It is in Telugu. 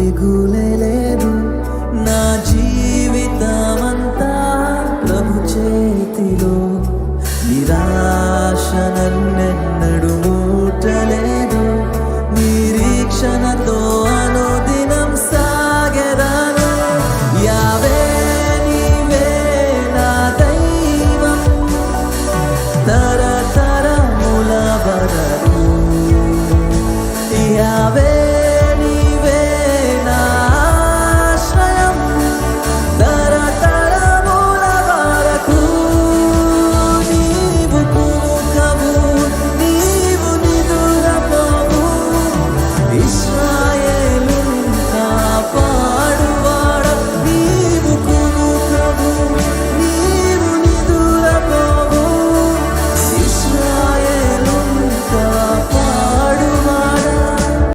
దిగులే లేదు, నా జీవితమంతా ప్రభు చేతిలో. నిరాశ నన్నెన్నడు మూటలేదు, నిరీక్షణతో అనుదినం సాగెదను. యావే నీవే నా దైవం, తరతరముల వరకు. యావే